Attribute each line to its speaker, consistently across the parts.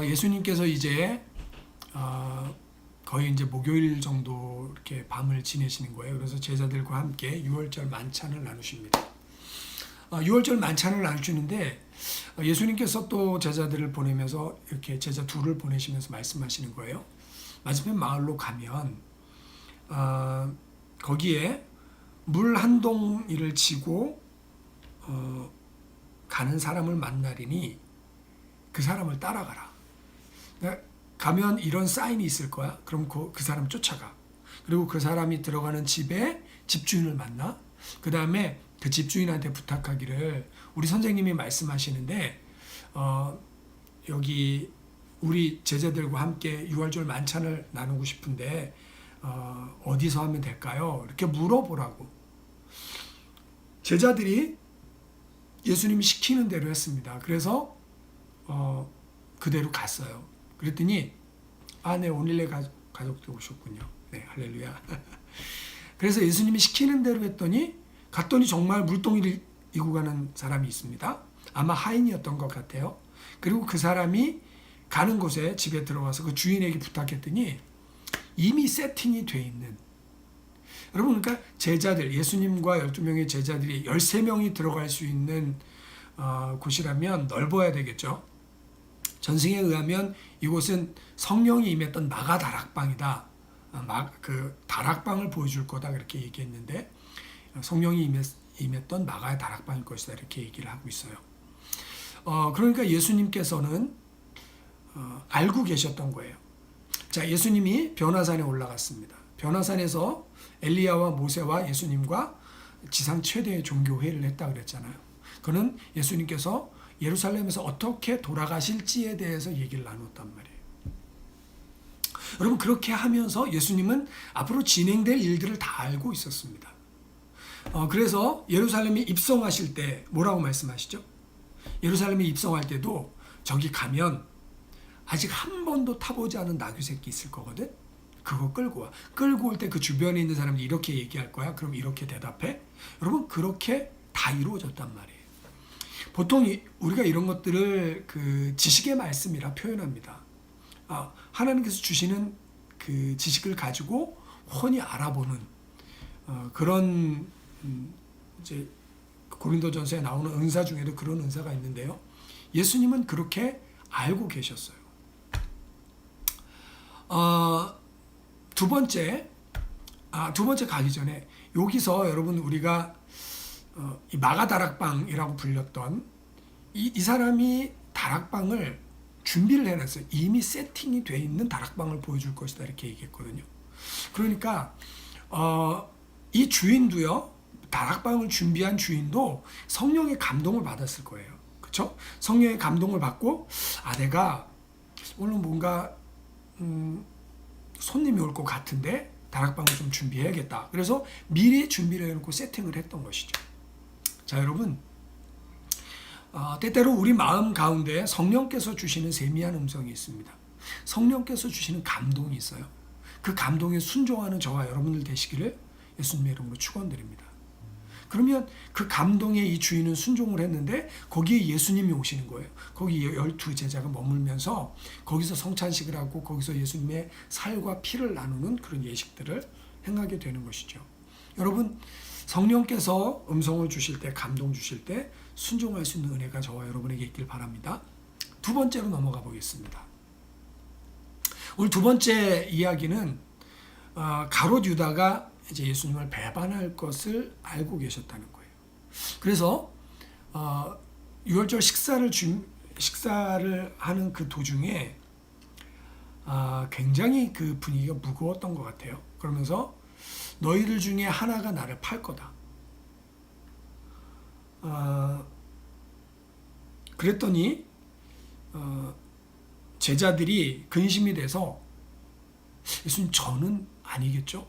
Speaker 1: 예수님께서 이제 거의 이제 목요일 정도 이렇게 밤을 지내시는 거예요. 그래서 제자들과 함께 유월절 만찬을 나누십니다. 유월절 만찬을 나누시는데 예수님께서 또 제자들을 보내면서 이렇게 제자 둘을 보내시면서 말씀하시는 거예요. 맞은편 마을로 가면 거기에 물 한 동이를 지고 가는 사람을 만나리니 그 사람을 따라가라. 그러니까 가면 이런 사인이 있을 거야. 그럼 그 사람 쫓아가. 그리고 그 사람이 들어가는 집에 집주인을 만나. 그 다음에 그 집주인한테 부탁하기를, 우리 선생님이 말씀하시는데 여기 우리 제자들과 함께 유월절 만찬을 나누고 싶은데 어디서 하면 될까요? 이렇게 물어보라고. 제자들이 예수님이 시키는 대로 했습니다. 그래서 그대로 갔어요. 그랬더니 네, 오늘내 가족들 오셨군요. 네, 할렐루야. 그래서 예수님이 시키는 대로 했더니 갔더니 정말 물동이를 이고 가는 사람이 있습니다. 아마 하인이었던 것 같아요. 그리고 그 사람이 가는 곳에 집에 들어가서 그 주인에게 부탁했더니 이미 세팅이 돼 있는, 여러분, 그러니까 제자들, 예수님과 12명의 제자들이 13명이 들어갈 수 있는 곳이라면 넓어야 되겠죠. 전승에 의하면 이곳은 성령이 임했던 마가 다락방이다. 그 다락방을 보여줄 거다, 그렇게 얘기했는데 성령이 임했던 마가의 다락방일 것이다, 이렇게 얘기를 하고 있어요. 그러니까 예수님께서는 알고 계셨던 거예요. 자, 예수님이 변화산에 올라갔습니다. 변화산에서 엘리야와 모세와 예수님과 지상 최대의 종교회의를 했다 그랬잖아요. 그는 예수님께서 예루살렘에서 어떻게 돌아가실지에 대해서 얘기를 나눴단 말이에요. 여러분, 그렇게 하면서 예수님은 앞으로 진행될 일들을 다 알고 있었습니다. 그래서 예루살렘에 입성하실 때 뭐라고 말씀하시죠? 예루살렘에 입성할 때도 저기 가면 아직 한 번도 타보지 않은 나귀 새끼 있을 거거든? 그거 끌고 와. 끌고 올 때 그 주변에 있는 사람들이 이렇게 얘기할 거야. 그럼 이렇게 대답해. 여러분, 그렇게 다 이루어졌단 말이에요. 보통 우리가 이런 것들을 그 지식의 말씀이라 표현합니다. 하나님께서 주시는 그 지식을 가지고 훤히 알아보는 그런 이제 고린도전서에 나오는 은사 중에도 그런 은사가 있는데요. 예수님은 그렇게 알고 계셨어요. 두 번째 가기 전에 여기서 여러분, 우리가 이 마가 다락방이라고 불렸던 이 사람이 다락방을 준비를 해놨어요. 이미 세팅이 돼 있는 다락방을 보여줄 것이다, 이렇게 얘기했거든요. 그러니까 이 주인도요, 다락방을 준비한 주인도 성령의 감동을 받았을 거예요. 그렇죠? 성령의 감동을 받고 내가 오늘 뭔가 손님이 올 것 같은데 다락방을 좀 준비해야겠다. 그래서 미리 준비를 해놓고 세팅을 했던 것이죠. 자, 여러분, 때때로 우리 마음 가운데 성령께서 주시는 세미한 음성이 있습니다. 성령께서 주시는 감동이 있어요. 그 감동에 순종하는 저와 여러분들 되시기를 예수님의 이름으로 축원드립니다. 그러면 그 감동의 이 주인은 순종을 했는데 거기에 예수님이 오시는 거예요. 거기 12제자가 머물면서 거기서 성찬식을 하고 거기서 예수님의 살과 피를 나누는 그런 예식들을 행하게 되는 것이죠. 여러분, 성령께서 음성을 주실 때, 감동 주실 때 순종할 수 있는 은혜가 저와 여러분에게 있길 바랍니다. 두 번째로 넘어가 보겠습니다. 오늘 두 번째 이야기는 가롯 유다가 이제 예수님을 배반할 것을 알고 계셨다는 거예요. 그래서 유월절 식사를 하는 그 도중에 굉장히 그 분위기가 무거웠던 것 같아요. 그러면서 너희들 중에 하나가 나를 팔 거다. 그랬더니 제자들이 근심이 돼서 예수님, 저는 아니겠죠?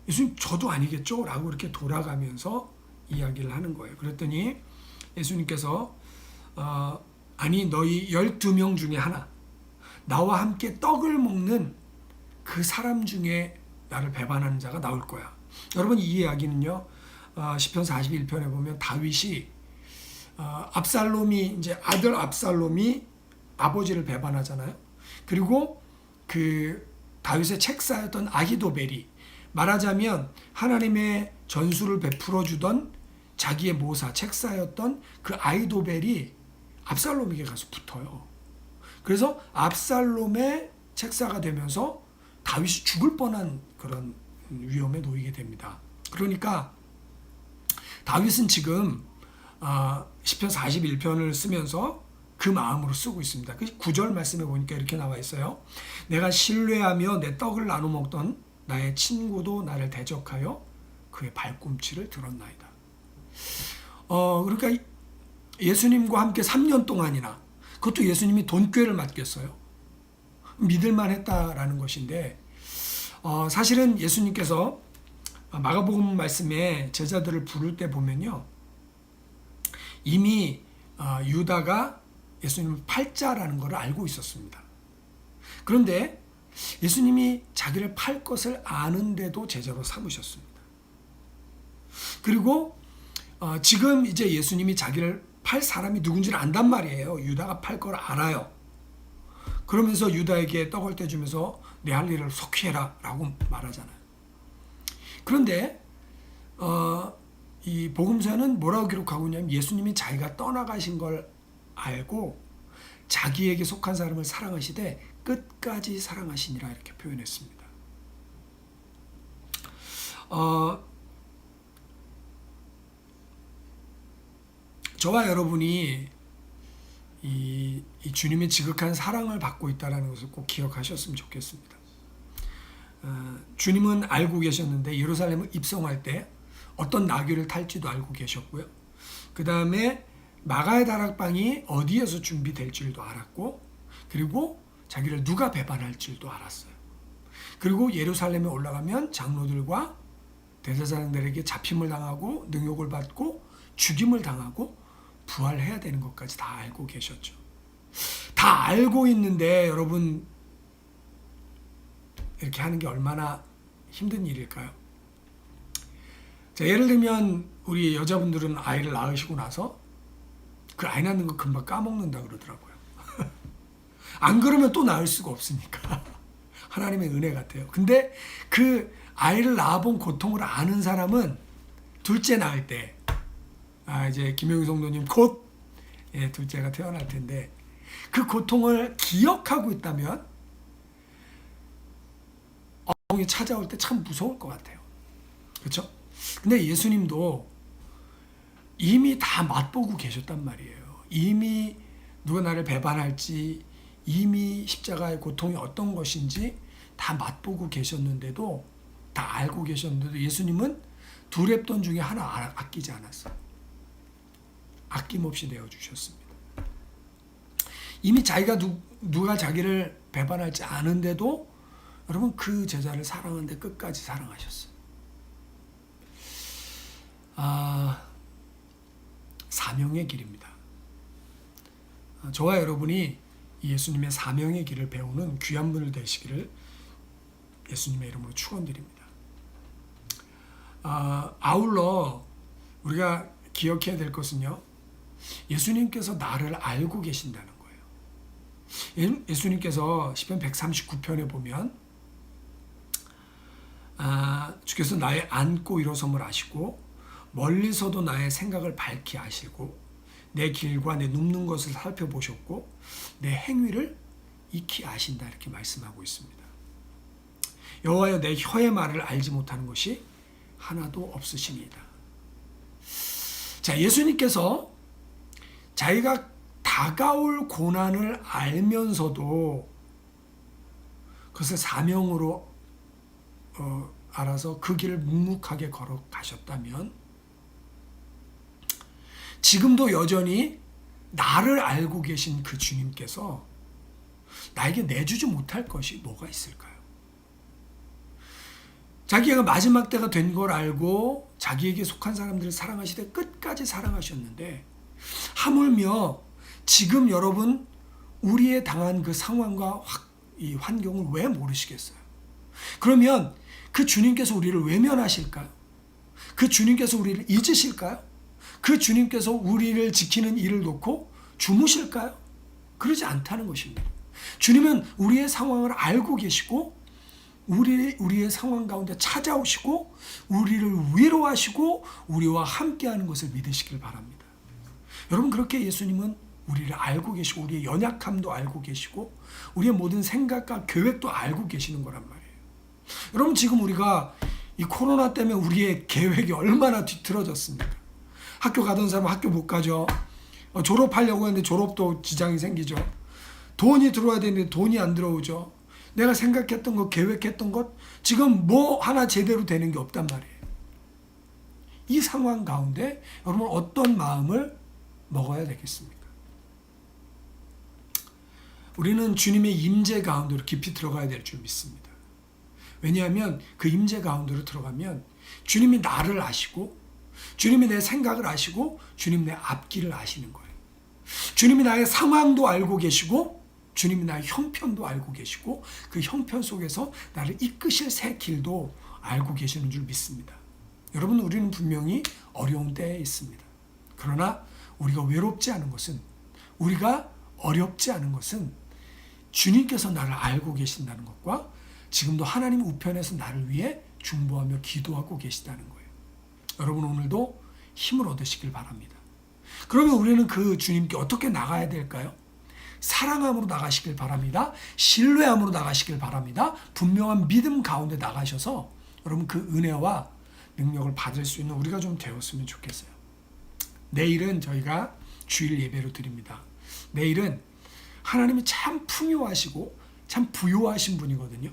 Speaker 1: 예수님, 저도 아니겠죠? 라고 이렇게 돌아가면서 이야기를 하는 거예요. 그랬더니 예수님께서 아니, 너희 12명 중에 하나, 나와 함께 떡을 먹는 그 사람 중에 나를 배반하는 자가 나올 거야. 여러분, 이 이야기는요, 시편 41편에 보면 다윗이 압살롬이 이제 아들 압살롬이 아버지를 배반하잖아요. 그리고 그 다윗의 책사였던 아히도벨이 말하자면 하나님의 전술을 베풀어 주던 자기의 모사 책사였던 그 아히도벨이 압살롬에게 가서 붙어요. 그래서 압살롬의 책사가 되면서 다윗이 죽을 뻔한 그런 위험에 놓이게 됩니다. 그러니까 다윗은 지금 시편 41편을 쓰면서 그 마음으로 쓰고 있습니다. 그 9절 말씀에 보니까 이렇게 나와 있어요. 내가 신뢰하며 내 떡을 나눠 먹던 나의 친구도 나를 대적하여 그의 발꿈치를 들었나이다. 그러니까 예수님과 함께 3년 동안이나, 그것도 예수님이 돈꾀를 맡겼어요. 믿을만 했다라는 것인데, 사실은 예수님께서 마가복음 말씀에 제자들을 부를 때 보면요, 이미 유다가 예수님을 팔자라는 것을 알고 있었습니다. 그런데 예수님이 자기를 팔 것을 아는데도 제자로 삼으셨습니다. 그리고 지금 이제 예수님이 자기를 팔 사람이 누군지를 안단 말이에요. 유다가 팔 걸 알아요. 그러면서 유다에게 떡을 떼주면서 내 할 일을 속히 해라 라고 말하잖아요. 그런데 이 복음서는 뭐라고 기록하고 있냐면 예수님이 자기가 떠나가신 걸 알고 자기에게 속한 사람을 사랑하시되 끝까지 사랑하시니라 이렇게 표현했습니다. 저와 여러분이 이 주님의 지극한 사랑을 받고 있다는 것을 꼭 기억하셨으면 좋겠습니다. 주님은 알고 계셨는데 예루살렘을 입성할 때 어떤 나귀를 탈지도 알고 계셨고요. 그 다음에 마가의 다락방이 어디에서 준비될 줄도 알았고, 그리고 자기를 누가 배반할 줄도 알았어요. 그리고 예루살렘에 올라가면 장로들과 대제사장들에게 잡힘을 당하고 능욕을 받고 죽임을 당하고 부활해야 되는 것까지 다 알고 계셨죠. 다 알고 있는데 여러분 이렇게 하는 게 얼마나 힘든 일일까요? 자, 예를 들면 우리 여자분들은 아이를 낳으시고 나서 그 아이 낳는 거 금방 까먹는다 그러더라고요. 안 그러면 또 낳을 수가 없으니까. 하나님의 은혜 같아요. 근데 그 아이를 낳아본 고통을 아는 사람은 둘째 낳을 때, 이제 김영희 성도님 곧 둘째가 태어날 텐데 그 고통을 기억하고 있다면 어머니 찾아올 때 참 무서울 것 같아요. 그렇죠? 근데 예수님도 이미 다 맛보고 계셨단 말이에요. 이미 누가 나를 배반할지, 이미 십자가의 고통이 어떤 것인지 다 맛보고 계셨는데도, 다 알고 계셨는데도 예수님은 두 랩돈 중에 하나 아끼지 않았어요. 아낌없이 내어주셨습니다. 이미 자기가 누가 자기를 배반할지 아는데도 여러분 그 제자를 사랑하는데 끝까지 사랑하셨어요. 사명의 길입니다. 저와 여러분이 예수님의 사명의 길을 배우는 귀한 분을 되시기를 예수님의 이름으로 축원드립니다. 아울러 우리가 기억해야 될 것은요, 예수님께서 나를 알고 계신다는 거예요. 예수님께서 시편 139편에 보면 주께서 나의 앉고 일어섬을 아시고 멀리서도 나의 생각을 밝히 아시고 내 길과 내 눕는 것을 살펴보셨고 내 행위를 익히 아신다 이렇게 말씀하고 있습니다. 여호와여 내 혀의 말을 알지 못하는 것이 하나도 없으시니이다. 자, 예수님께서 자기가 다가올 고난을 알면서도 그것을 사명으로 알아서 그 길을 묵묵하게 걸어가셨다면 지금도 여전히 나를 알고 계신 그 주님께서 나에게 내주지 못할 것이 뭐가 있을까요? 자기가 마지막 때가 된 걸 알고 자기에게 속한 사람들을 사랑하시되 끝까지 사랑하셨는데 하물며 지금 여러분 우리의 당한 그 상황과 이 환경을 왜 모르시겠어요? 그러면 그 주님께서 우리를 외면하실까요? 그 주님께서 우리를 잊으실까요? 그 주님께서 우리를 지키는 일을 놓고 주무실까요? 그러지 않다는 것입니다. 주님은 우리의 상황을 알고 계시고 우리의 상황 가운데 찾아오시고 우리를 위로하시고 우리와 함께하는 것을 믿으시길 바랍니다. 여러분, 그렇게 예수님은 우리를 알고 계시고 우리의 연약함도 알고 계시고 우리의 모든 생각과 계획도 알고 계시는 거란 말이에요. 여러분, 지금 우리가 이 코로나 때문에 우리의 계획이 얼마나 뒤틀어졌습니까? 학교 가던 사람은 학교 못 가죠. 졸업하려고 했는데 졸업도 지장이 생기죠. 돈이 들어와야 되는데 돈이 안 들어오죠. 내가 생각했던 것, 계획했던 것, 지금 뭐 하나 제대로 되는 게 없단 말이에요. 이 상황 가운데 여러분 어떤 마음을 먹어야 되겠습니까? 우리는 주님의 임재 가운데로 깊이 들어가야 될 줄 믿습니다. 왜냐하면 그 임재 가운데로 들어가면 주님이 나를 아시고 주님이 내 생각을 아시고 주님이 내 앞길을 아시는 거예요. 주님이 나의 상황도 알고 계시고 주님이 나의 형편도 알고 계시고 그 형편 속에서 나를 이끄실 새 길도 알고 계시는 줄 믿습니다. 여러분, 우리는 분명히 어려운 때에 있습니다. 그러나 우리가 외롭지 않은 것은, 우리가 어렵지 않은 것은 주님께서 나를 알고 계신다는 것과 지금도 하나님 우편에서 나를 위해 중보하며 기도하고 계시다는 거예요. 여러분, 오늘도 힘을 얻으시길 바랍니다. 그러면 우리는 그 주님께 어떻게 나가야 될까요? 사랑함으로 나가시길 바랍니다. 신뢰함으로 나가시길 바랍니다. 분명한 믿음 가운데 나가셔서 여러분 그 은혜와 능력을 받을 수 있는 우리가 좀 되었으면 좋겠어요. 내일은 저희가 주일 예배로 드립니다. 내일은 하나님이 참 풍요하시고 참 부요하신 분이거든요.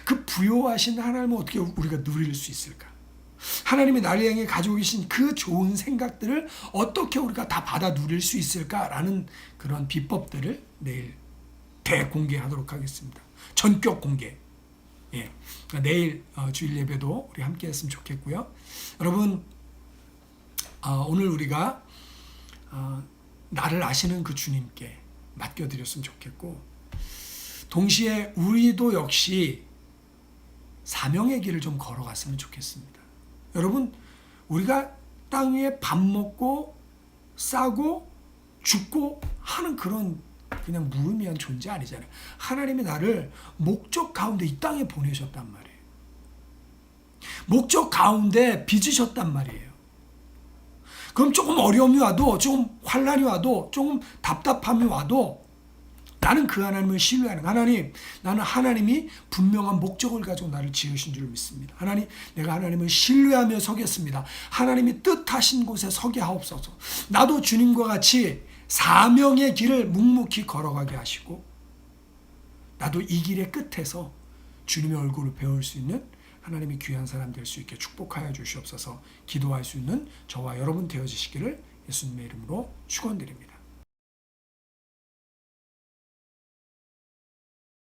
Speaker 1: 그 부요하신 하나님을 어떻게 우리가 누릴 수 있을까? 하나님이 나를 향해 가지고 계신 그 좋은 생각들을 어떻게 우리가 다 받아 누릴 수 있을까라는 그런 비법들을 내일 대공개하도록 하겠습니다. 전격 공개. 예. 그러니까 내일 주일 예배도 우리 함께 했으면 좋겠고요. 여러분, 오늘 우리가 나를 아시는 그 주님께 맡겨드렸으면 좋겠고, 동시에 우리도 역시 사명의 길을 좀 걸어갔으면 좋겠습니다. 여러분, 우리가 땅 위에 밥 먹고 싸고 죽고 하는 그런 그냥 무의미한 존재 아니잖아요. 하나님이 나를 목적 가운데 이 땅에 보내셨단 말이에요. 목적 가운데 빚으셨단 말이에요. 그럼 조금 어려움이 와도, 조금 환난이 와도, 조금 답답함이 와도 나는 그 하나님을 신뢰하는, 나는 하나님이 분명한 목적을 가지고 나를 지으신 줄 믿습니다. 하나님, 내가 하나님을 신뢰하며 서겠습니다. 하나님이 뜻하신 곳에 서게 하옵소서. 나도 주님과 같이 사명의 길을 묵묵히 걸어가게 하시고, 나도 이 길의 끝에서 주님의 얼굴을 배울 수 있는 하나님의 귀한 사람 될 수 있게 축복하여 주시옵소서. 기도할 수 있는 저와 여러분 되어지시기를 예수님의 이름으로 축원드립니다.